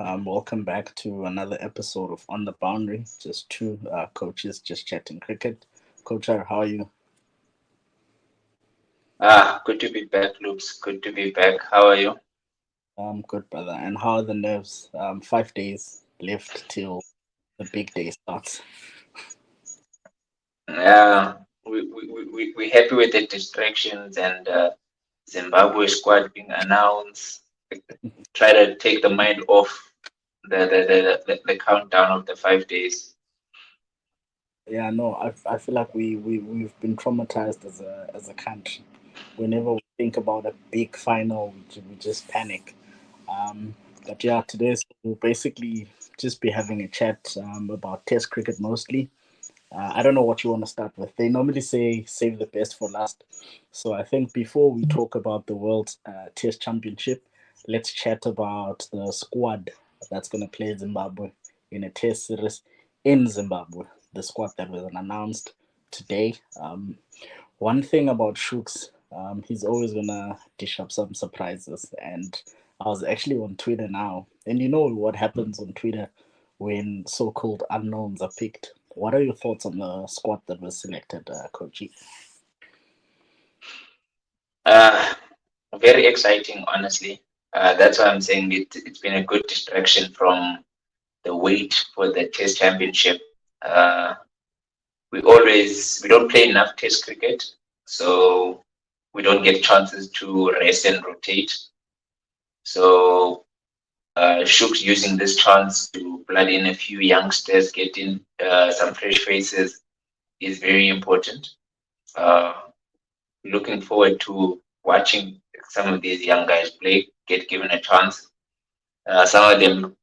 Welcome back to another episode of On the Boundary. Just two coaches just chatting cricket. Coach, how are you? Good to be back, Loops. Good to be back. How are you? I'm good, brother. And how are the nerves? 5 days left till the big day starts. Yeah, we happy with the distractions and Zimbabwe squad being announced. Try to take the mind off the countdown of the 5 days. Yeah, no, I feel like we've been traumatized as a country. Whenever we think about a big final, we just panic. Um, but yeah, today so we'll basically just be having a chat about Test cricket mostly. I don't know what you want to start with. They normally say save the best for last. So I think before we talk about the World Test Championship, let's chat about the squad that's going to play Zimbabwe in a Test series in Zimbabwe. The squad that was announced today. One thing about Shooks, he's always going to dish up some surprises. And I was actually on Twitter now. And you know what happens on Twitter when so called unknowns are picked? What are your thoughts on the squad that was selected, Kochi? Uh, Very exciting, honestly. That's why I'm saying it's been a good distraction from the wait for the Test Championship. Uh, we don't play enough Test cricket, so we don't get chances to rest and rotate. So Shook's using this chance to blood in a few youngsters, get in some fresh faces is very important. Uh, Looking forward to watching some of these young guys play, get given a chance. Some of them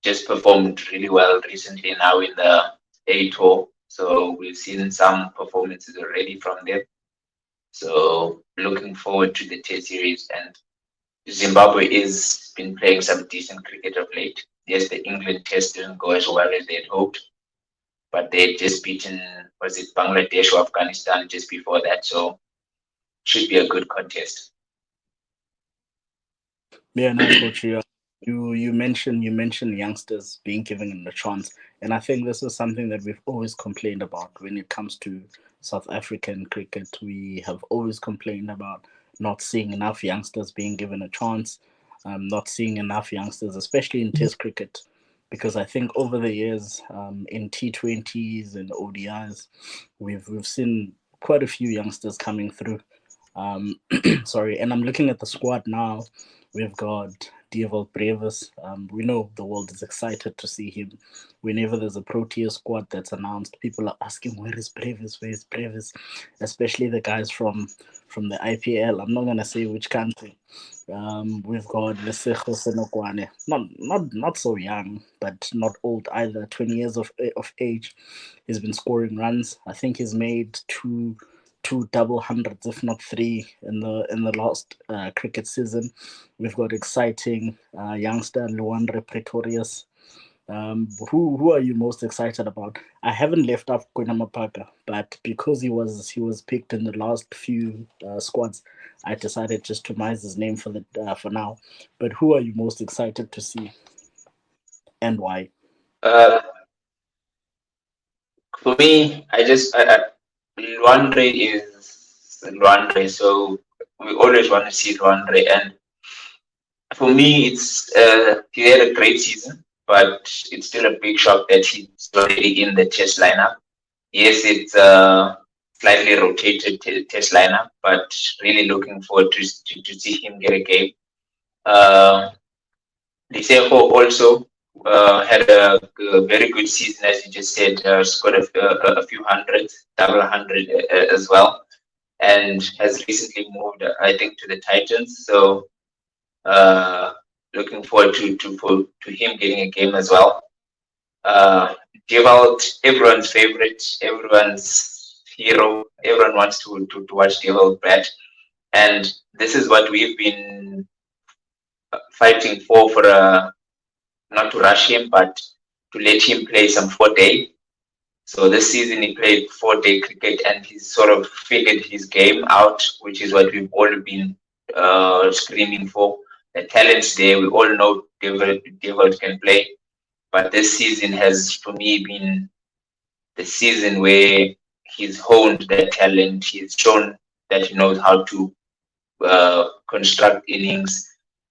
just performed really well recently now in the A tour. So we've seen some performances already from them. So looking forward to the Test series, and Zimbabwe is been playing some decent cricket of late. Yes, the England Test didn't go as well as they'd hoped, but they'd just beaten, was it Bangladesh or Afghanistan just before that? So should be a good contest. Yeah, no, Coach, you mentioned youngsters being given a chance, and I think this is something that we've always complained about when it comes to South African cricket. We have always complained about not seeing enough youngsters being given a chance, not seeing enough youngsters, especially in Test cricket, because I think over the years, in T20s and ODIs, we've seen quite a few youngsters coming through. Sorry, and I'm looking at the squad now. We've got Dieval Brevis. We know the world is excited to see him. Whenever there's a Protea squad that's announced, people are asking, "Where is Brevis? Where is Brevis?" Especially the guys from the IPL. I'm not gonna say which country. We've got Lesego Senokwane. Not so young, but not old either. 20 years of age. He's been scoring runs. I think he's made two double hundreds, if not three, in the last cricket season. We've got exciting youngster Luandre Pretorius. Who are you most excited about? I haven't left off Kunamapaka, but because he was picked in the last few squads, I decided just to minimize his name for now. But who are you most excited to see and why? Uh, for me, Luandre is Luandre, so we always want to see Luandre. And for me, he had a great season, but it's still a big shock that he's already in the Test lineup. Yes, it's a slightly rotated Test lineup, but really looking forward to see him get a game. Uh, Liseko also had a very good season, as you just said, scored a few hundreds, double hundred as well, and has recently moved, I think, to the Titans. So uh, looking forward to him getting a game as well. Give out everyone's favorite, everyone's hero. Everyone wants to watch Devil bat, and this is what we've been fighting for not to rush him, but to let him play some 4 day. So this season he played 4 day cricket and he's sort of figured his game out, which is what we've all been screaming for. the talent's there. We all know David can play, but this season has, for me, been the season where he's honed that talent. He's shown that he knows how to construct innings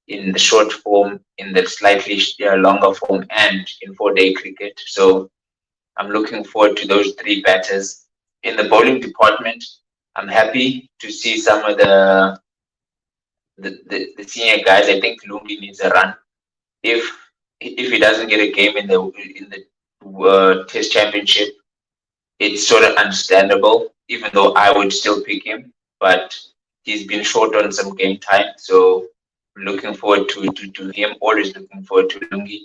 in the short form, in the slightly longer form, and in 4-day cricket. So I'm looking forward to those three batters. In the bowling department, I'm happy to see some of the senior guys. I think Lungi needs a run. If he doesn't get a game in the Test Championship, it's sort of understandable. Even though I would still pick him, but he's been short on some game time, so looking forward to him. Always looking forward to Lungi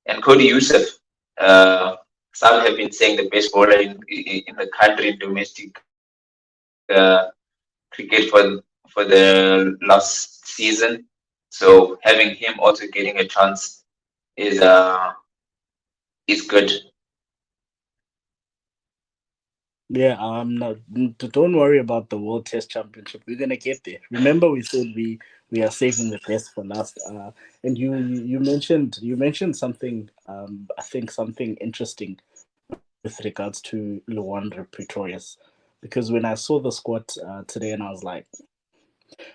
and Cody Youssef. Uh, some have been saying the best bowler in the country in domestic cricket for the last season. So having him also getting a chance is is good. Yeah, no, don't worry about the World Test Championship. We're gonna get there. Remember, we said we are saving the best for last. And you mentioned something. I think something interesting with regards to Luandra Pretorius, because when I saw the squad today, and I was like,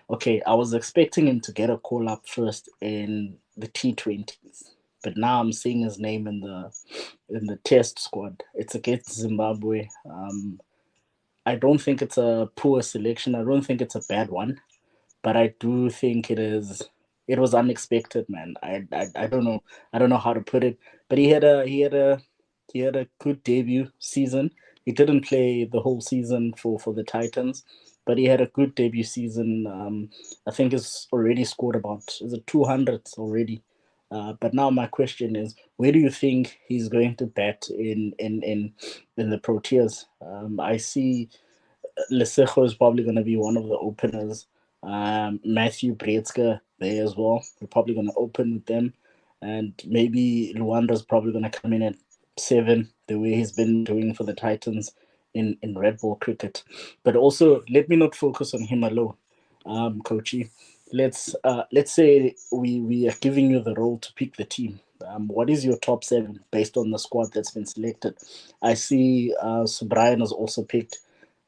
okay, I was expecting him to get a call up first in the T20s, but now I'm seeing his name in the Test squad. It's against Zimbabwe. I don't think it's a poor selection. I don't think it's a bad one, but I do think it is. It was unexpected, man. I don't know. I don't know how to put it, but he had a good debut season. He didn't play the whole season for the Titans, but he had a good debut season. I think he's already scored about is it 200 already. But now my question is, where do you think he's going to bat in the Proteas? I see Lesego is probably going to be one of the openers. Matthew Brezka there as well. We're probably going to open with them. And maybe Luanda's probably going to come in at 7, the way he's been doing for the Titans in red ball cricket. But also, let me not focus on him alone, Coachy. Let's say we are giving you the role to pick the team. What is your top 7 based on the squad that's been selected? I see Subrian has also picked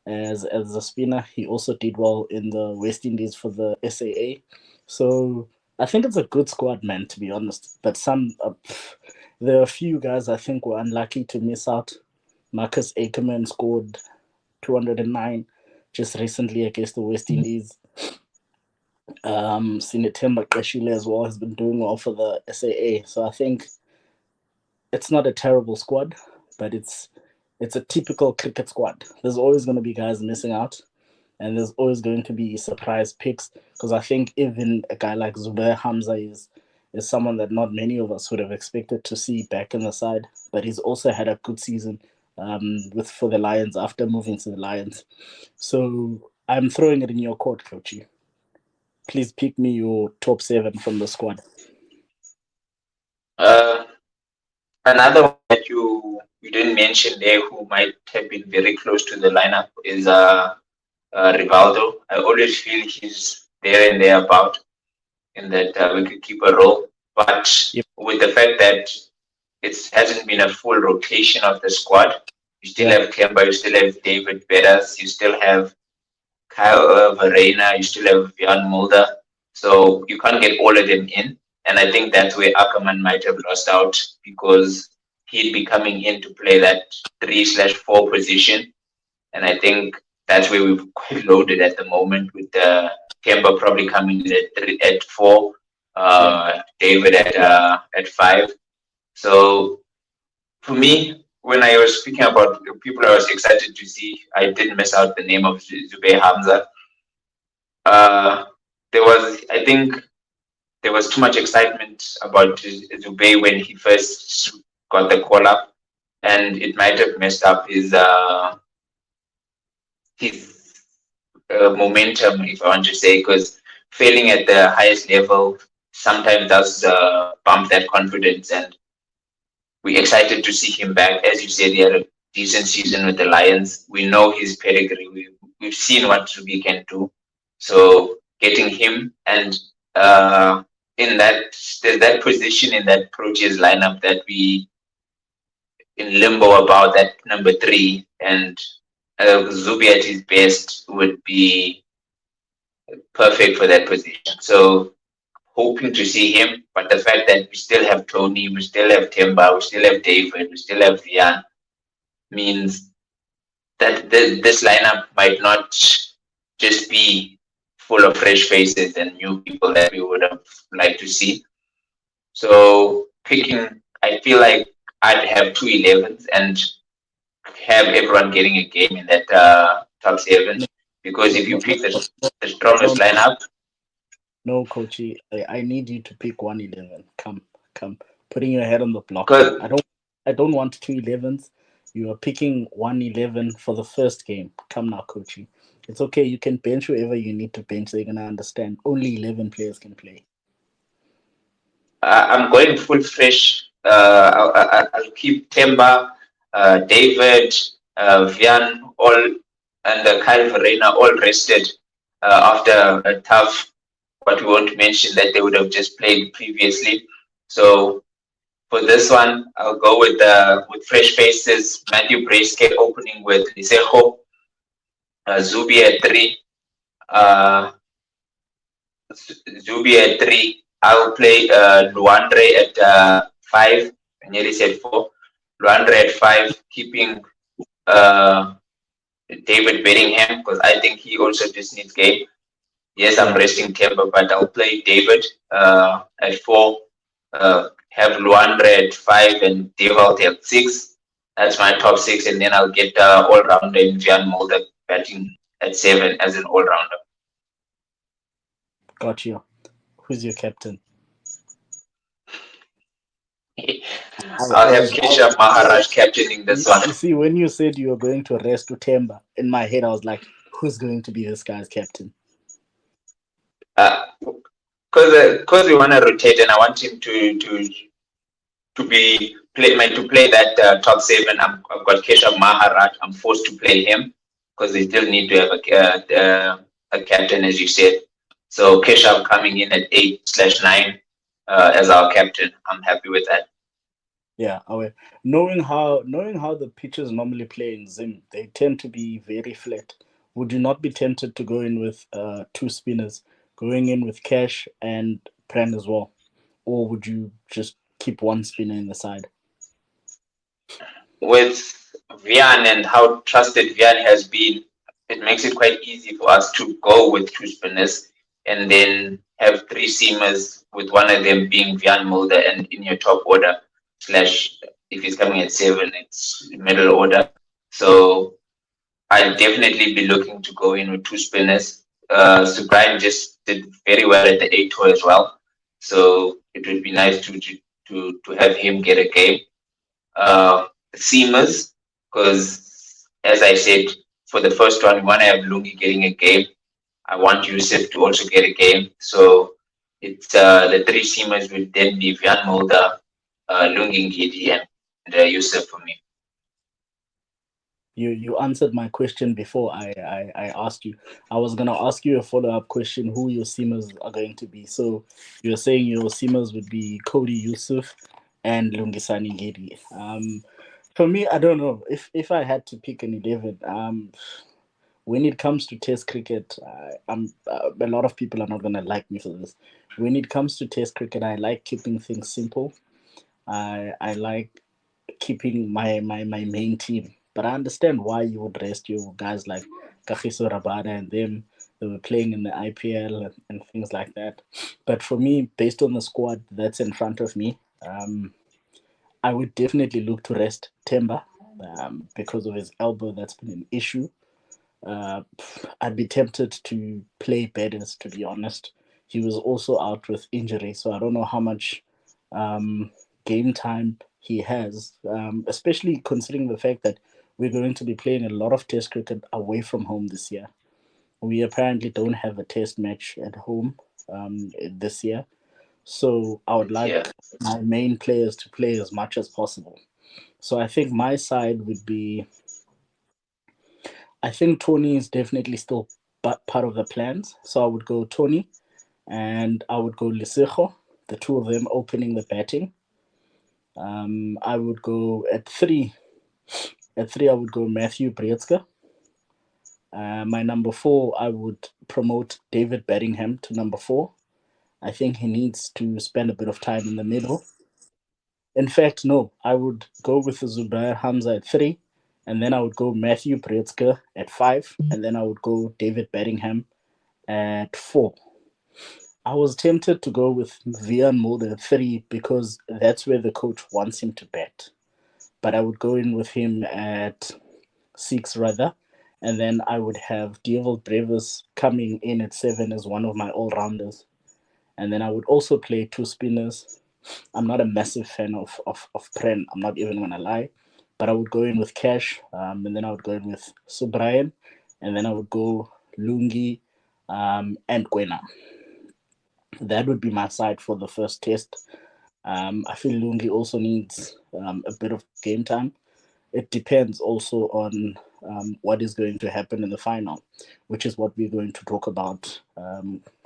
as a spinner. He also did well in the West Indies for the SAA. So I think it's a good squad, man, to be honest. But there are a few guys I think were unlucky to miss out. Marcus Ackerman scored 209 just recently against the West Indies. Sinetemba Kashile as well has been doing well for the SAA. So I think it's not a terrible squad, but it's a typical cricket squad. There's always going to be guys missing out, and there's always going to be surprise picks. Because I think even a guy like Zubair Hamza is someone that not many of us would have expected to see back in the side, but he's also had a good season with for the Lions after moving to the Lions. So I'm throwing it in your court, Coachy. Please pick me your top 7 from the squad. Another one that you didn't mention there, who might have been very close to the lineup, is Rivaldo. I always feel he's there and thereabout in that wicketkeeper role. But Yep. with the fact that it hasn't been a full rotation of the squad, you still have Kemba, you still have David Bettas, you still have Kyle Verena, you still have Jan Mulder. So you can't get all of them in. And I think that's where Ackerman might have lost out because he'd be coming in to play that 3/4 position. And I think that's where we've quite loaded at the moment with Kemba probably coming in at 4, David at 5. So for me, when I was speaking about the people I was excited to see, I did miss out the name of Zubair Hamza. I think there was too much excitement about Zubair when he first got the call up, and it might have messed up his momentum, if I want to say, because failing at the highest level sometimes does bump that confidence. And we're excited to see him back. As you said, he had a decent season with the Lions. We know his pedigree. We've seen what Zubi can do. So getting him and in that there's that position in that Proteas lineup that we in limbo about, that number 3, and Zubi at his best would be perfect for that position. So hoping to see him, but the fact that we still have Tony, we still have Timba, we still have David, we still have Vian means that this lineup might not just be full of fresh faces and new people that we would have liked to see. So picking, I feel like I'd have 2 11s and have everyone getting a game in that top 7. Because if you pick the strongest lineup, No, coachy, I need you to pick 111. Come, putting your head on the block. because I don't want 2 11s. You are picking 111 for the first game. Come now, coachy. It's okay. You can bench whoever you need to bench. They're gonna understand. Only 11 players can play. I'm going full fresh. I'll keep Temba, David, Vian, all, and Kyle Verena all rested after a tough, what we won't mention that they would have just played previously. So for this one, I'll go with fresh faces. Matthew Bracecat opening with Lisejo, Zubi at 3, uh, Zubi at 3. I'll play Luandre at 5. I nearly said 4. Luandre at 5, keeping uh, David Bellingham because I think he also just needs game. Yes, I'm resting Temba, but I'll play David at 4. Have Luandre at 5 and Devalt at 6. That's my top 6, and then I'll get all rounder in Jan Mulder batting at 7 as an all rounder. Got you. Who's your captain? I'll have Keshav Maharaj captaining this one. You see, when you said you were going to rest to Temba, in my head I was like, who's going to be this guy's captain? Because we want to rotate, and I want him to play that top 7. I've got Keshav Maharaj. I'm forced to play him because they still need to have a captain, as you said. So Keshav coming in at 8/9 as our captain. I'm happy with that. Yeah, knowing how the pitches normally play in Zim, they tend to be very flat. Would you not be tempted to go in with 2 spinners, going in with Cash and Pran as well, or would you just keep 1 spinner in the side? With Vian and how trusted Vian has been, it makes it quite easy for us to go with 2 spinners and then have 3 seamers, with one of them being Vian Mulder, and in your top order / if he's coming at 7, it's middle order. So I'll definitely be looking to go in with 2 spinners. Subrian just did very well at the 8 tour as well, so it would be nice to have him get a game. Seamers, because as I said, for the first one, we want to have Lungi getting a game. I want Yusuf to also get a game. So it's the 3 seamers will then be Vian Mulder, Lungi Ngidi, and Yusuf for me. You answered my question before I asked you. I was gonna ask you a follow-up question, who your seamers are going to be. So you're saying your seamers would be Cody Yusuf and Lungisani Ngidi. For me, I don't know if I had to pick an 11. When it comes to Test cricket, a lot of people are not gonna like me for this. When it comes to Test cricket, I like keeping things simple. I like keeping my main team. But I understand why you would rest your guys like Kagiso Rabada and them. They were playing in the IPL and things like that. But for me, based on the squad that's in front of me, I would definitely look to rest Temba because of his elbow. That's been an issue. Uh, I'd be tempted to play Beddes, to be honest. He was also out with injury, so I don't know how much game time he has, especially considering the fact that we're going to be playing a lot of Test cricket away from home this year. We apparently don't have a Test match at home this year, so I would like my main players to play as much as possible. So I think my side would be. I think Tony is definitely still part of the plans. So I would go Tony and I would go Lisejo. the two of them opening the batting. I would go at three. At three, I would go Matthew Brietzke. My number four, I would promote David Bedingham to number four. I think he needs to spend a bit of time in the middle. In fact, no, I would go with Zubair Hamza at three, and then I would go Matthew Brietzke at five, and then I would go David Bedingham at four. I was tempted to go with Vian Mulder at three because that's where the coach wants him to bat. But I would go in with him at six rather. And then I would have Dievel Brevis coming in at seven as one of my all rounders. And then I would also play two spinners. I'm not a massive fan of Pren, I'm not even going to lie. But I would go in with Cash, and then I would go in with Subrian, and then I would go Lungi and Gwena. That would be my side for the first test. I feel Lungi also needs a bit of game time. It depends also on what is going to happen in the final, which is what we're going to talk about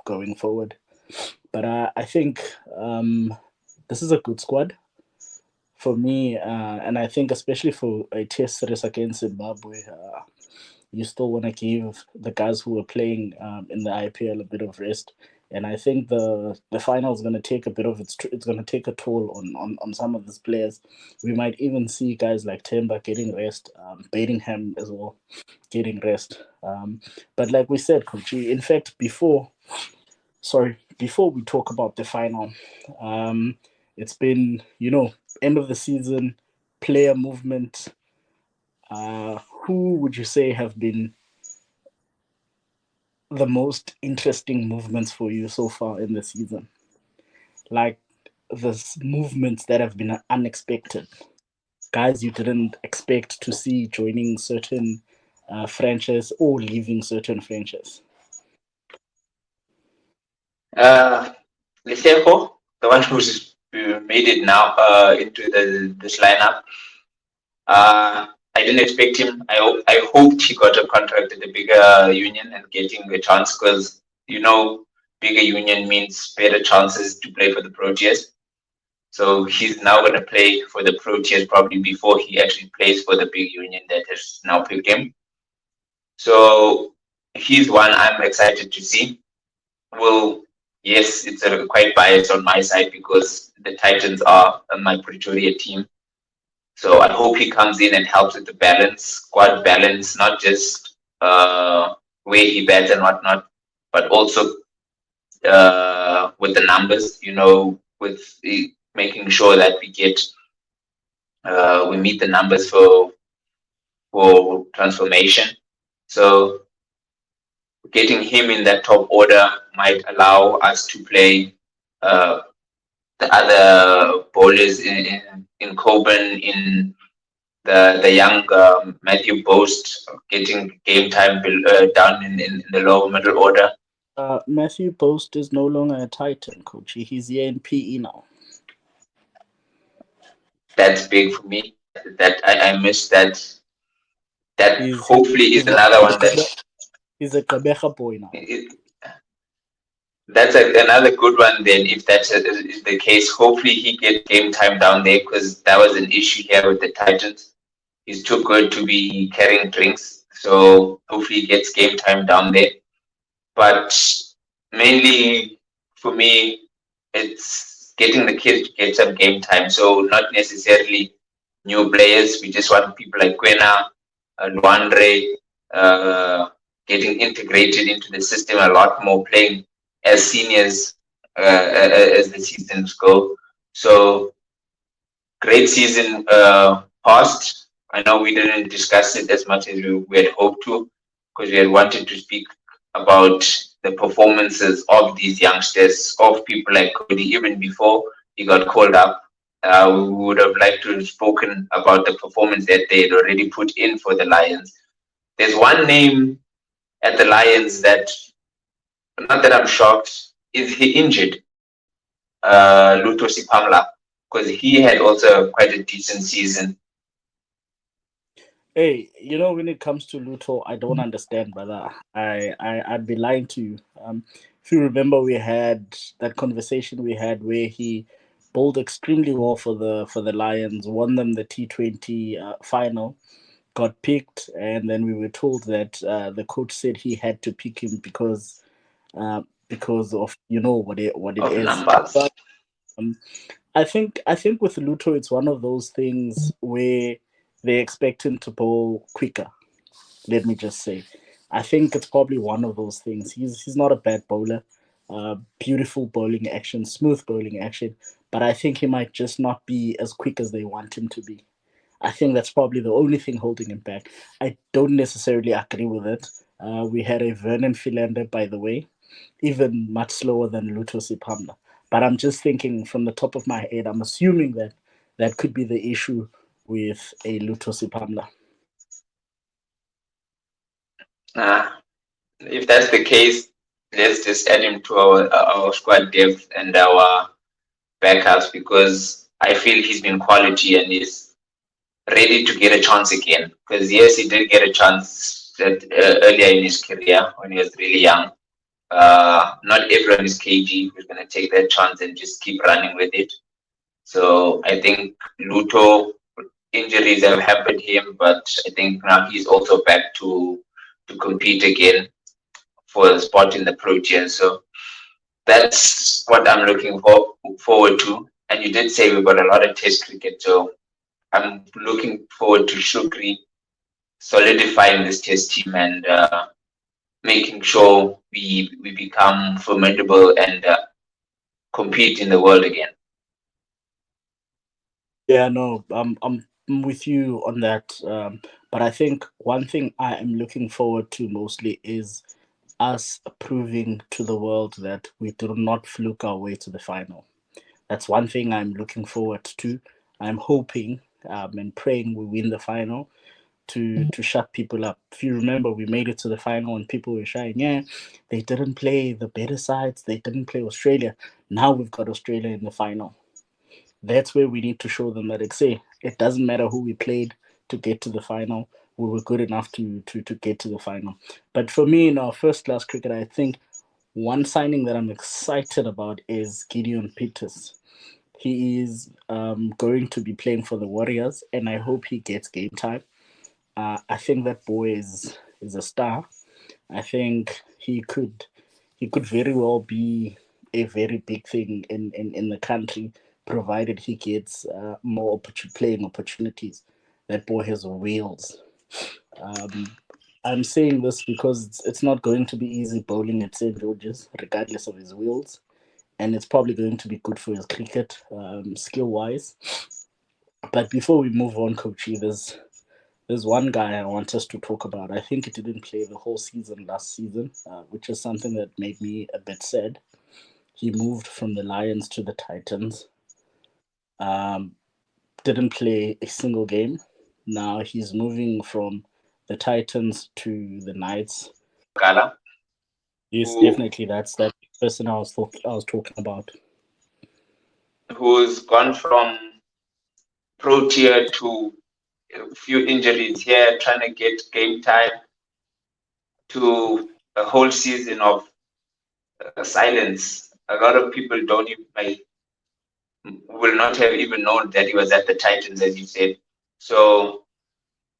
going forward. But I think this is a good squad for me, and I think especially for a test series against Zimbabwe, you still want to give the guys who are playing in the IPL a bit of rest. And I think the final is going to take a bit of it's going to take a toll on some of these players. We might even see guys like Temba getting rest, Bedingham as well getting rest. But like we said, Coach, in fact, before we talk about the final, it's been end of the season, player movement. Who would you say have been the most interesting movements for you so far in the season? Like the movements that have been unexpected, guys you didn't expect to see joining certain franchise or leaving certain franchise. Lesego, the one who's made it now into this lineup. I didn't expect him. I hoped he got a contract at a bigger union and getting a chance because bigger union means better chances to play for the Proteas. So he's now going to play for the Proteas probably before he actually plays for the big union that has now picked him. So he's one I'm excited to see. Well, yes, it's quite biased on my side because the Titans are my Pretoria team. So I hope he comes in and helps with the balance, squad balance, not just where he bats and whatnot, but also with the numbers, with making sure that we meet the numbers for transformation. So getting him in that top order might allow us to play the other bowlers in Coburn, in the young Matthew Post getting game time down in the lower middle order. Matthew Post is no longer a Titan, Coach. He's here in PE now. That's big for me. That I missed that. That hopefully is another one that he's a Kabeja boy now. That's another good one then, if that's is the case. Hopefully he gets game time down there because that was an issue here with the Titans. He's too good to be carrying drinks. So hopefully he gets game time down there. But mainly for me, it's getting the kids to get some game time. So not necessarily new players. We just want people like Gwena, Luandre, getting integrated into the system a lot more, playing as seniors as the seasons go. So great season past. I know we didn't discuss it as much as we had hoped to because we had wanted to speak about the performances of these youngsters, of people like Cody, even before he got called up. We would have liked to have spoken about the performance that they had already put in for the Lions. There's one name at the Lions that, not that I'm shocked, is he injured? Luto Sipamla, because he had also quite a decent season. Hey, when it comes to Luto, I don't understand, brother. I'd be lying to you. If you remember, we had that conversation we had where he bowled extremely well for the Lions, won them the T20 final, got picked, and then we were told that the coach said he had to pick him because of what it of is. numbers. But um, I think with Luto, it's one of those things where they expect him to bowl quicker. Let me just say, I think it's probably one of those things. He's not a bad bowler, beautiful bowling action, smooth bowling action, but I think he might just not be as quick as they want him to be. I think that's probably the only thing holding him back. I don't necessarily agree with it. We had a Vernon Philander, by the way, even much slower than Luto Sipamla. But I'm just thinking from the top of my head, I'm assuming that that could be the issue with a Luto Sipamla. Uh, if that's the case, let's just add him to our squad depth and our backups because I feel he's been quality and is ready to get a chance again. Because yes, he did get a chance earlier in his career when he was really young. Not everyone is KG who's going to take that chance and just keep running with it. So I think Luto injuries have hampered him, but I think now he's also back to compete again for a spot in the Proteas. So that's what I'm looking forward to. And you did say we've got a lot of Test cricket, so I'm looking forward to Shukri solidifying this Test team and making sure we become formidable and compete in the world again. Yeah, no, I'm with you on that. But I think one thing I am looking forward to mostly is us proving to the world that we do not fluke our way to the final. That's one thing I'm looking forward to. I'm hoping and praying we win the final to shut people up. If you remember, we made it to the final and people were shying. Yeah, they didn't play the better sides. They didn't play Australia. Now we've got Australia in the final. That's where we need to show them that it doesn't matter who we played to get to the final. We were good enough to get to the final. But for me, in our first class cricket, I think one signing that I'm excited about is Gideon Peters. He is going to be playing for the Warriors, and I hope he gets game time. I think that boy is a star. I think he could very well be a very big thing in the country, provided he gets more playing opportunities. That boy has wheels. Um, I'm saying this because it's not going to be easy bowling at St. George's, regardless of his wheels, and it's probably going to be good for his cricket skill wise. But before we move on, Coachy, there's one guy I want us to talk about. I think he didn't play the whole season last season, which is something that made me a bit sad. He moved from the Lions to the Titans. Um, didn't play a single game. Now he's moving from the Titans to the Knights. Gala, Yes, who definitely. That's that person I was talking about. who's gone from pro tier to a few injuries here, trying to get game time to a whole season of silence. A lot of people don't even will not have even known that he was at the Titans, as you said. So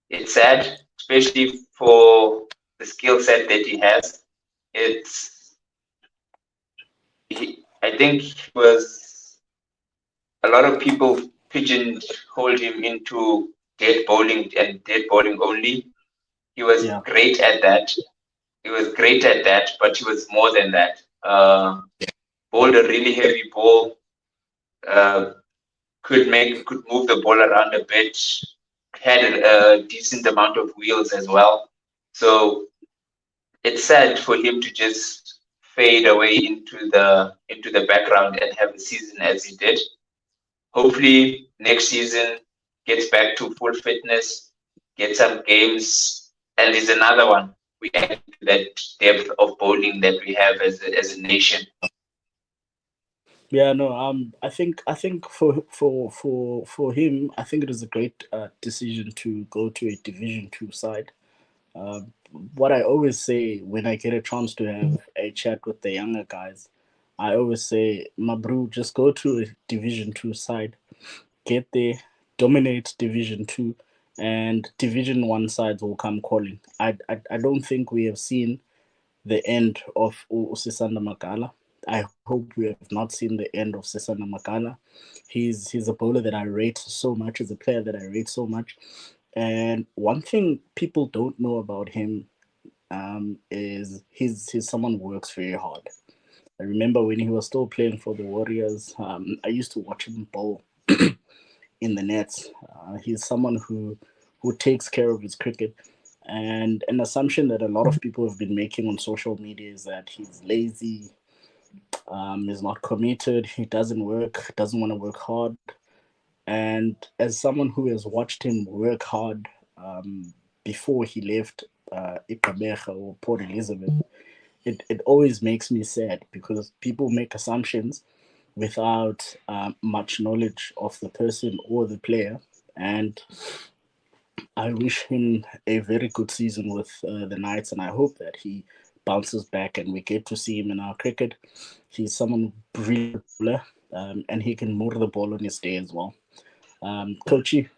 it's sad, especially for the skill set that he has. It's I think he was a lot of people pigeonholed him into dead bowling and dead bowling only. He was Yeah, great at that. He was great at that, but he was more than that. Bowled a really heavy ball. Uh, could move the ball around a bit. Had a decent amount of wheels as well. So it's sad for him to just fade away into the background and have a season as he did. Hopefully next season gets back to full fitness, get some games, and is another one. We add to that depth of bowling that we have as a nation. Yeah, no. I think for him, I think it was a great decision to go to a Division Two side. Uh, what I always say when I get a chance to have a chat with the younger guys, I always say, my bro, just go to a Division Two side, get there, dominate Division Two, and Division One sides will come calling. I don't think we have seen the end of Sisanda Magala. I hope we have not seen the end of Sisanda Magala. He's a bowler that I rate so much, he's a player that I rate so much. And one thing people don't know about him is he's someone who works very hard. I remember when he was still playing for the Warriors, I used to watch him bowl in the nets. He's someone who takes care of his cricket. And an assumption that a lot of people have been making on social media is that he's lazy, is not committed, he doesn't work, doesn't want to work hard. And as someone who has watched him work hard before he left Ikabeja or Port Elizabeth, it always makes me sad because people make assumptions without much knowledge of the person or the player. And I wish him a very good season with the Knights, and I hope that he bounces back and we get to see him in our cricket. He's someone brilliant bowler, and he can moor the ball on his day as well. Coachy,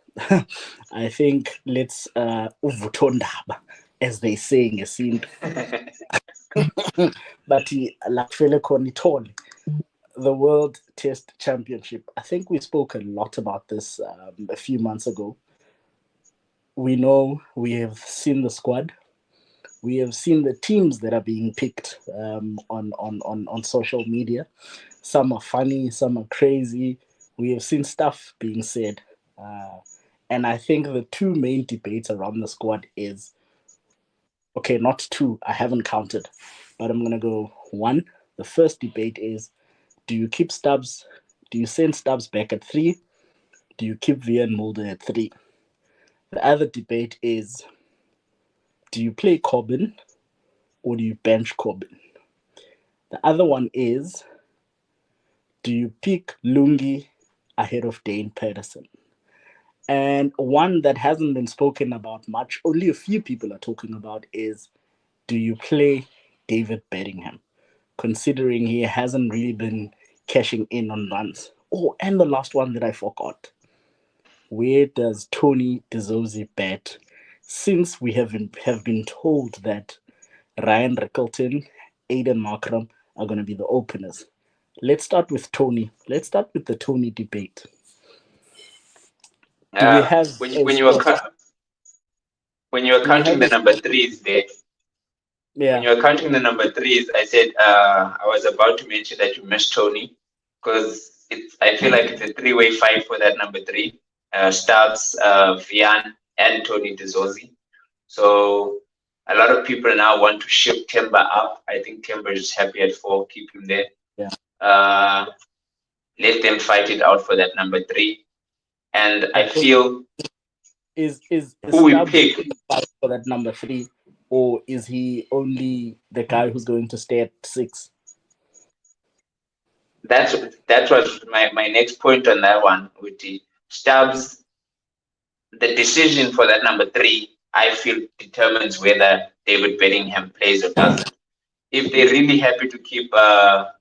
I think let's uvutondaba, as they say in Yesintu. But lakfele konitoli, the World Test Championship. I think we spoke a lot about this a few months ago. We know, we have seen the squad. We have seen the teams that are being picked on social media. Some are funny, some are crazy. We have seen stuff being said. Uh, and I think the two main debates around the squad is, okay, not two, I haven't counted, but I'm going to go one. The first debate is, do you keep Stubbs? Do you send Stubbs back at three? Do you keep Vian Mulder at three? The other debate is, do you play Corbin or do you bench Corbin? The other one is, do you pick Lungi ahead of Dane Pedersen? And one that hasn't been spoken about much, only a few people are talking about, is, do you play David Bedingham? Considering he hasn't really been cashing in on runs. Oh, and the last one that I forgot. Where does Tony DeZosi bat? Since we have been told that Ryan Rickleton, Aiden Markram are going to be the openers. Let's start with Tony. Let's start with the Tony debate. Do we have when you were when you were counting the number threes there? Yeah. When you were counting the number threes, I said I was about to mention that you missed Tony because I feel like it's a three-way fight for that number three. Stubbs, Vian, and Tony DeZosi. So a lot of people now want to shift Timber up. I think Timber is happy at four. Keep him there. Yeah. Let them fight it out for that number three. And I feel is who we pick for that number three, or is he only the guy who's going to stay at six? That was my next point on that one with the Stubbs. The decision for that number three, I feel, determines whether David Bedingham plays or doesn't. If they're really happy to keep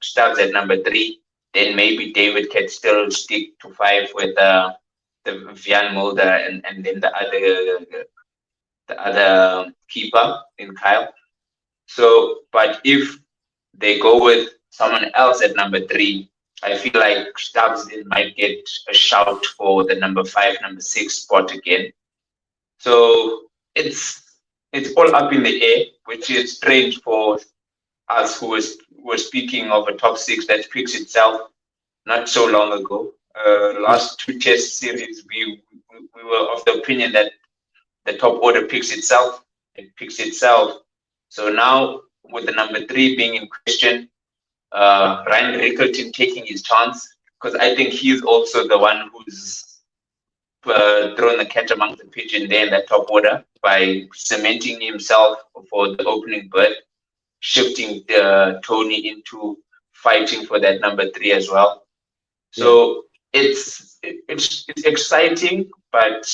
Stubbs at number three, then maybe David can still stick to five with the Vian Mulder and then the other keeper in Kyle. So, but if they go with someone else at number three, I feel like Stubbs might get a shout for the number five, number six spot again. So it's all up in the air, which is strange for us who were speaking of a top six that picks itself not so long ago. Last two test series, we were of the opinion that the top order picks itself. It picks itself. So now with the number three being in question, Ryan Rickleton taking his chance, because I think he's also the one who's thrown the cat among the pigeon there in that top order by cementing himself for the opening berth, shifting Tony into fighting for that number three as well. So it's exciting, but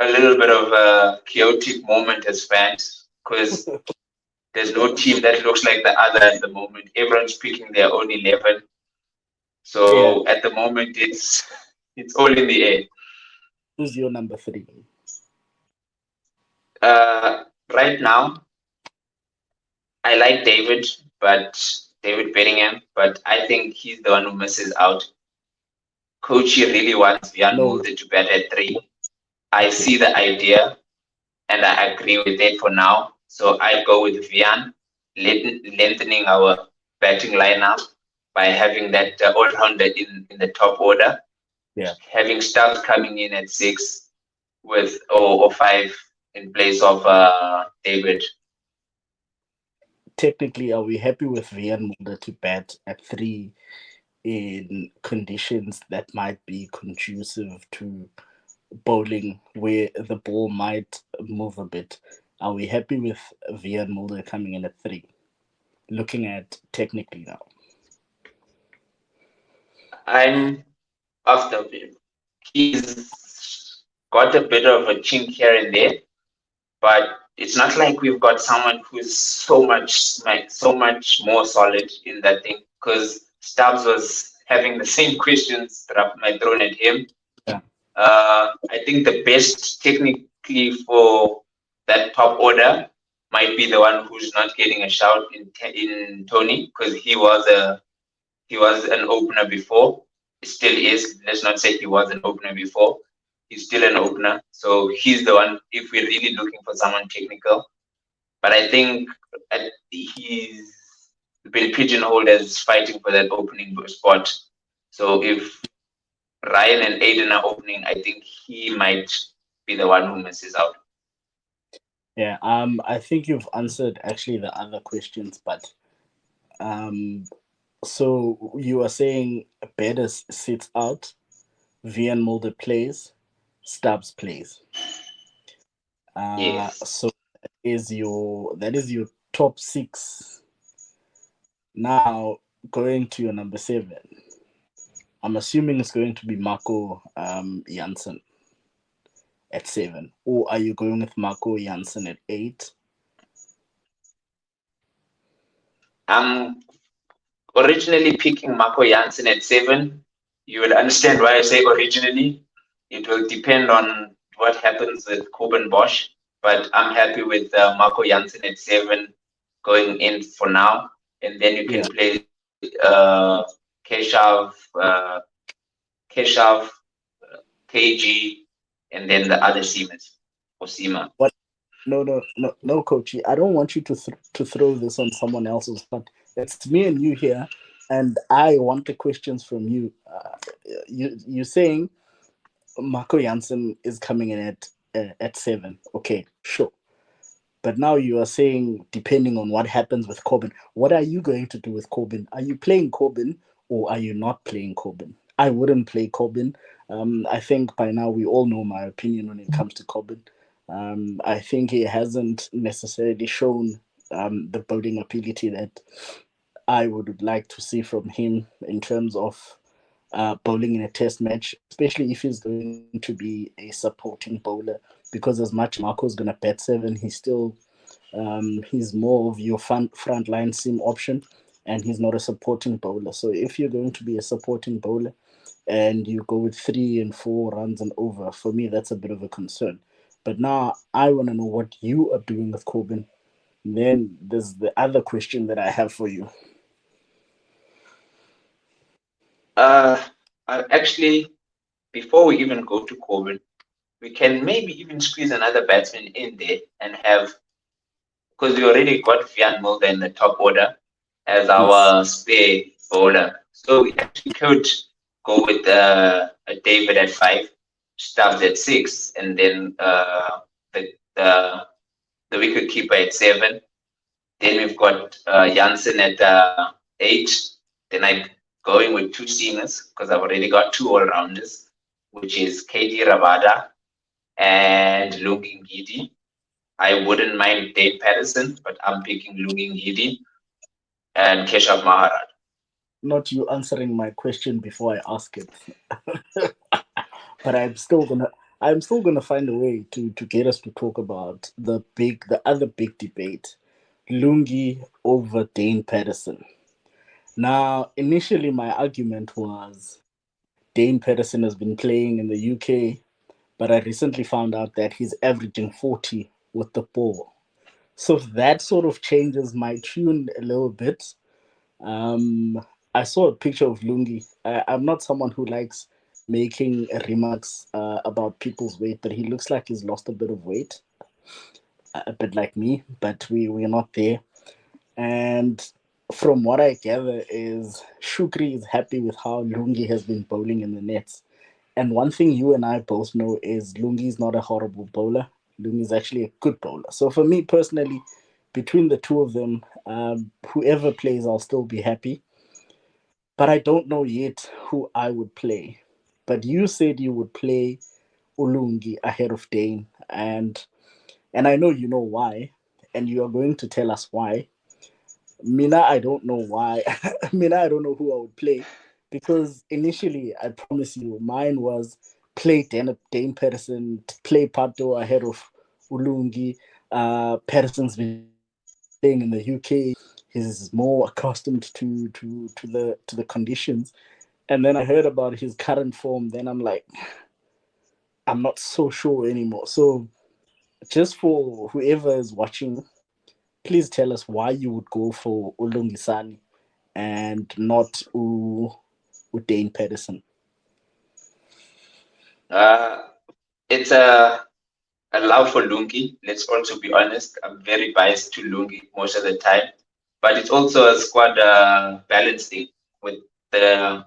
a little bit of a chaotic moment as fans because there's no team that looks like the other at the moment. Everyone's picking their own 11. Yeah. So at the moment, it's all in the air. Who's your number 3? Right now, I like David Bellingham, but I think he's the one who misses out. Coachy really wants Jan No. Mulder to bat at 3. I Okay. see the idea and I agree with it for now. So I go with Vian, lengthening our batting lineup by having that all-rounder in the top order. Yeah. Having Stubbs coming in at 6 with or 5 in place of David. Technically, are we happy with Vian Mulder to bat at 3 in conditions that might be conducive to bowling where the ball might move a bit? Are we happy with Vian Mulder coming in at 3? Looking at technically now. I'm after him. He's got a bit of a chink here and there, but it's not like we've got someone who's so much more solid in that thing. Because Stubbs was having the same questions that I thrown at him. Yeah. I think the best technically for that top order might be the one who's not getting a shout in Tony because he was an opener before. He still is. Let's not say he was an opener before. He's still an opener. So he's the one if we're really looking for someone technical. But I think he's been pigeonholed as fighting for that opening spot. So if Ryan and Aiden are opening, I think he might be the one who misses out. Yeah. I think you've answered actually the other questions, but so you are saying Bettis sits out, Vian Mulder plays, Stubbs plays. Yes. So that is your top 6. Now going to your number 7. I'm assuming it's going to be Marco Jansen at 7, or are you going with Marco Jansen at 8? I'm originally picking Marco Jansen at 7. You will understand why I say originally. It will depend on what happens with Coben Bosch, but I'm happy with Marco Jansen at 7 going in for now, and then you can play Keshav, KG, and then the other Siemens or Sima. What? No, Coachy. I don't want you to throw this on someone else's, but it's me and you here, and I want the questions from you. You're saying Marco Jansen is coming in at 7. Okay, sure. But now you are saying, depending on what happens with Corbin, what are you going to do with Corbin? Are you playing Corbin or are you not playing Corbin? I wouldn't play Corbin. I think by now we all know my opinion when it comes to Corbin. I think he hasn't necessarily shown the bowling ability that I would like to see from him in terms of bowling in a test match, especially if he's going to be a supporting bowler. Because as much Marco's going to bat 7, he's more of your front line seam option, and he's not a supporting bowler. So if you're going to be a supporting bowler and you go with 3 and 4 runs and over, for me that's a bit of a concern. But now I want to know what you are doing with Corbin. Then there's the other question that I have for you. Actually, before we even go to Corbin, we can maybe even squeeze another batsman in there and have, because we already got Vian Mulder in the top order as our spare bowler. So we actually could go with a David at 5, Stubbs at 6, and then the wicket keeper at 7. Then we've got Jansen at 8. Then I'm going with 2 seamers because I've already got 2 all-rounders, which is KD Rabada and Lungi Ngidi. I wouldn't mind Dave Patterson, but I'm picking Lungi Ngidi and Keshav Maharaj. not you answering my question before I ask it. But I'm still gonna find a way to get us to talk about the other big debate, Lungi over Dane Pedersen. Now, initially my argument was Dane Pedersen has been playing in the UK, but I recently found out that he's averaging 40 with the ball. So that sort of changes my tune a little bit. I saw a picture of Lungi. I'm not someone who likes making remarks about people's weight, but he looks like he's lost a bit of weight, a bit like me, but we're not there. And from what I gather is Shukri is happy with how Lungi has been bowling in the nets. And one thing you and I both know is Lungi is not a horrible bowler. Lungi is actually a good bowler. So for me personally, between the two of them, whoever plays, I'll still be happy. But I don't know yet who I would play. But you said you would play Ulungi ahead of Dane, and I know you know why, and you are going to tell us why. Mina, I don't know why. Mina, I don't know who I would play because initially, I promise you, mine was play Dane Pedersen, play Pato ahead of Ulungi. Pedersen's been playing in the UK. He's more accustomed to the conditions. And then I heard about his current form. Then I'm like, I'm not so sure anymore. So just for whoever is watching, please tell us why you would go for Ulungisani and not Dane Pedersen. Uh, it's a love for Lungi. Let's also be honest. I'm very biased to Lungi most of the time, but it's also a squad balancing with the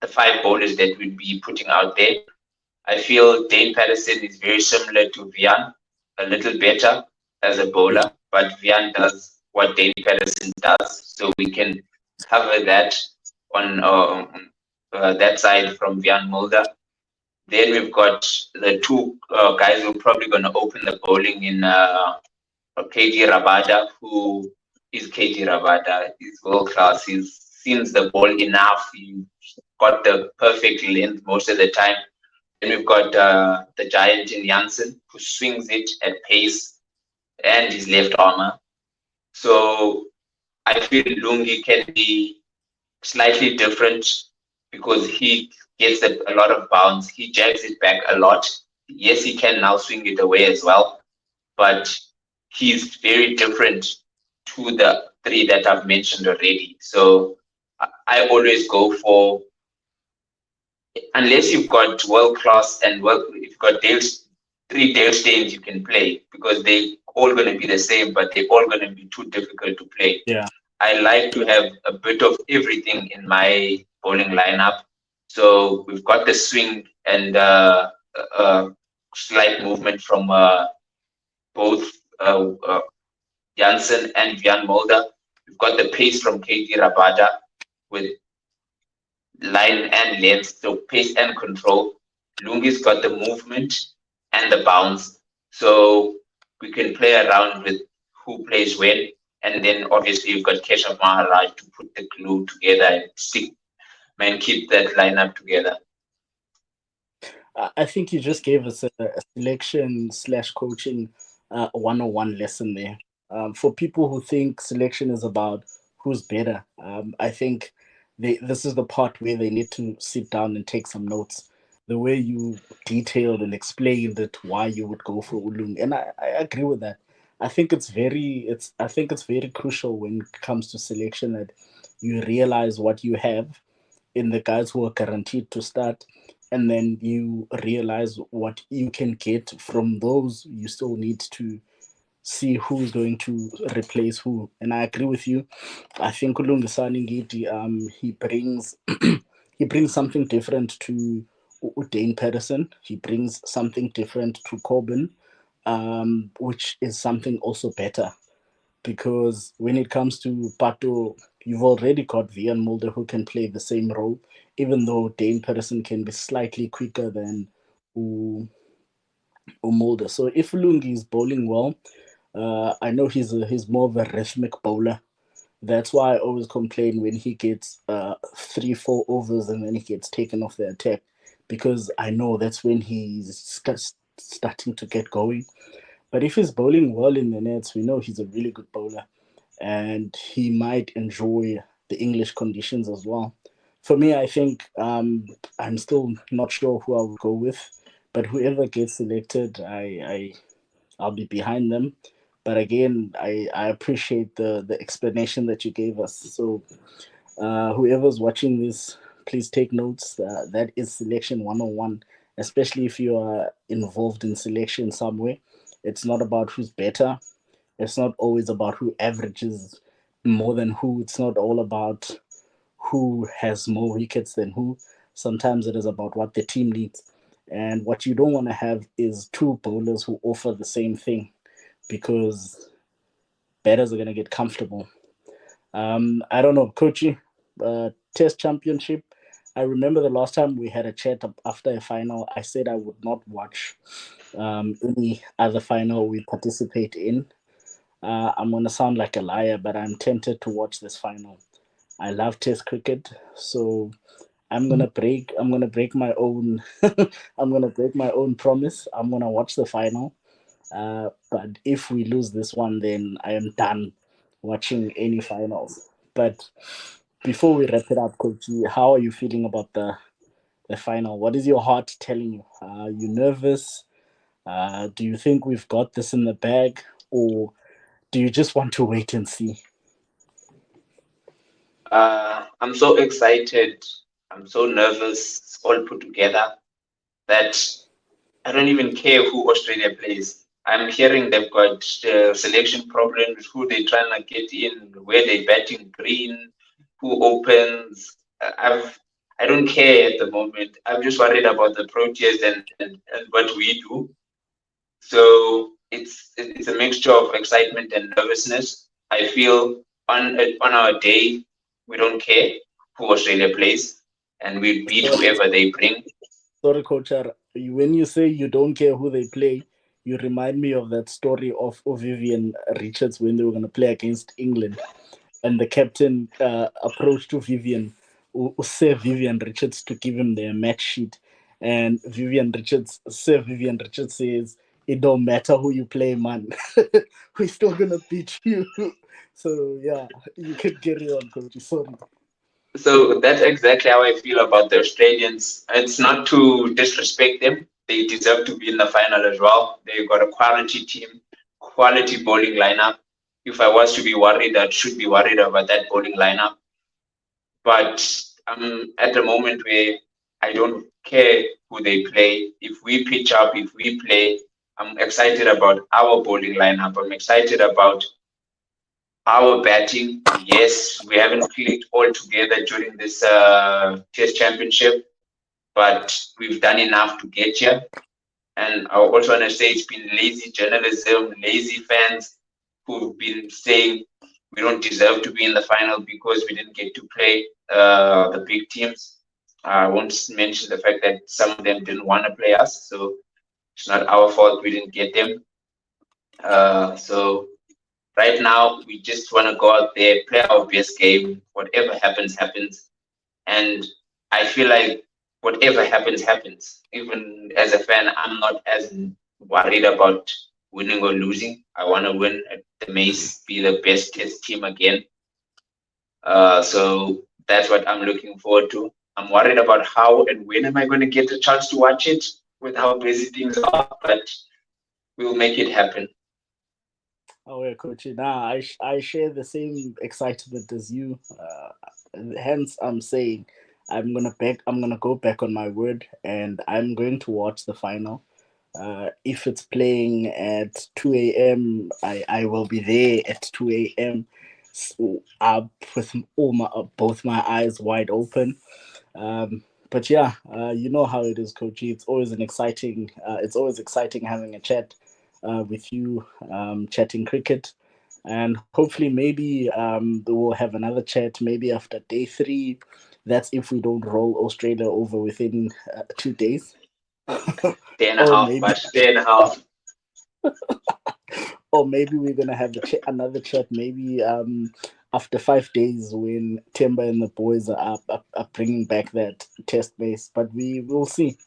the five bowlers that we'll be putting out there. I feel Dane Patterson is very similar to Vian, a little better as a Yeah. bowler, but Vian does what Dane Patterson does, so we can cover that on that side from Vian Mulder. Then we've got the two guys who are probably going to open the bowling in KG Rabada, who is KG Rabada. He's world class. He's seen the ball enough. He's got the perfect length most of the time. Then we've got the giant in Janssen, who swings it at pace and his left armor. So I feel Lungi can be slightly different because he gets a lot of bounce. He jabs it back a lot. Yes, he can now swing it away as well, but he's very different to the three that I've mentioned already. So I always go for, unless you've got world class and you've got three Dale Steins you can play because they all going to be the same, but they're all going to be too difficult to play. Yeah. I like to have a bit of everything in my bowling lineup. So we've got the swing and slight movement from both Janssen and Vian Mulder. We've got the pace from KG Rabada with line and length, so pace and control. Lungi's got the movement and the bounce. So we can play around with who plays when. And then obviously you've got Keshav Maharaj to put the glue together and stick and keep that lineup together. I think you just gave us a selection slash coaching 101 lesson there. For people who think selection is about who's better, I think this is the part where they need to sit down and take some notes. The way you detailed and explained it, why you would go for Ulung, and I agree with that. I think it's very crucial when it comes to selection that you realize what you have in the guys who are guaranteed to start, and then you realize what you can get from those. You still need to see who's going to replace who. And I agree with you. I think Ulungisani Ngidi, he brings he brings something different to Dane Pedersen. He brings something different to Corbin, which is something also better because when it comes to Pato, you've already got Vian Mulder who can play the same role, even though Dane Pedersen can be slightly quicker than Mulder. So if Lungi is bowling well, I know he's more of a rhythmic bowler That's why I always complain when he gets 3, 4 overs and then he gets taken off the attack, because I know that's when he's starting to get going. But if he's bowling well in the nets, we know he's a really good bowler, and he might enjoy the English conditions as well. For me, I think I'm still not sure who I would go with, but whoever gets selected, I'll be behind them. But again, I appreciate the explanation that you gave us. So whoever's watching this, please take notes. That is selection 101, especially if you are involved in selection somewhere. It's not about who's better. It's not always about who averages more than who. It's not all about who has more wickets than who. Sometimes it is about what the team needs. And what you don't want to have is two bowlers who offer the same thing, because batters are going to get comfortable. I don't know, Kochi, Test Championship. I remember the last time we had a chat after a final, I said I would not watch any other final we participate in. I'm going to sound like a liar, but I'm tempted to watch this final. I love Test cricket, so I'm gonna break my own I'm gonna break my own promise. I'm gonna watch the final. But if we lose this one, then I am done watching any finals. But before we wrap it up, Coach, how are you feeling about the final? What is your heart telling you? Are you nervous? Do you think we've got this in the bag, or do you just want to wait and see? I'm so excited. I'm so nervous, all put together, that I don't even care who Australia plays. I'm hearing they've got selection problems, who they trying to get in, where they batting green, who opens. I don't care at the moment. I'm just worried about the Proteas and what we do. So it's a mixture of excitement and nervousness. I feel on our day we don't care who Australia plays, and we beat So, whoever they bring. sorry, Coach, when you say you don't care who they play, you remind me of that story of Vivian Richards when they were going to play against England, and the captain approached to Vivian, who Sir Vivian Richards, to give him their match sheet. And Sir Vivian Richards says, "It don't matter who you play, man. We're still gonna beat you." So yeah, you can carry on, coach. Sorry. So that's exactly how I feel about the Australians. It's not to disrespect them. They deserve to be in the final as well. They've got a quality team, quality bowling lineup. If I was to be worried, I should be worried about that bowling lineup. But I'm at the moment where I don't care who they play. If we pitch up, if we play, I'm excited about our bowling lineup. I'm excited about our batting. Yes, we haven't clicked all together during this Test Championship, but we've done enough to get here. And I also want to say it's been lazy journalism, lazy fans who've been saying we don't deserve to be in the final because we didn't get to play the big teams. I won't mention the fact that some of them didn't want to play us, so it's not our fault we didn't get them. So right now, we just want to go out there, play our best game. Whatever happens, happens. And I feel like whatever happens, happens. Even as a fan, I'm not as worried about winning or losing. I want to win at the Mace, be the best test team again. So that's what I'm looking forward to. I'm worried about how and when am I going to get the chance to watch it with how busy things are, but we'll make it happen. Oh yeah, coach. Nah, I share the same excitement as you. Hence, I'm saying I'm gonna go back on my word, and I'm going to watch the final. If it's playing at 2 a.m., I will be there at 2 a.m. So, up with both my eyes wide open. But yeah, you know how it is, Coachy. It's always exciting having a chat with you, chatting cricket, and hopefully maybe we'll have another chat maybe after day three. That's if we don't roll Australia over within 2 days, Day and a or half, maybe but day and a half. or maybe we're gonna have another chat maybe after 5 days when Timber and the boys are bringing back that test base. But we will see.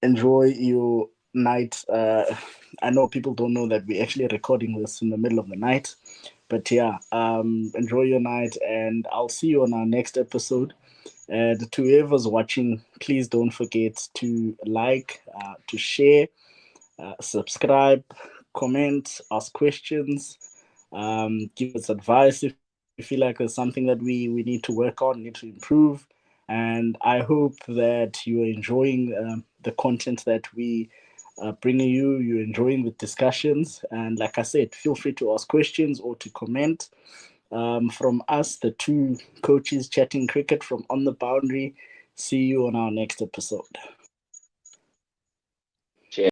Enjoy your night. I know people don't know that we're actually recording this in the middle of the night. But yeah, enjoy your night, and I'll see you on our next episode. And to whoever's watching, please don't forget to like, to share, subscribe, comment, ask questions, give us advice if you feel like there's something that we need to work on, need to improve. And I hope that you are enjoying the content that we bringing you. You're enjoying the discussions. And like I said, feel free to ask questions or to comment. From us, the two coaches chatting cricket from On the Boundary. See you on our next episode.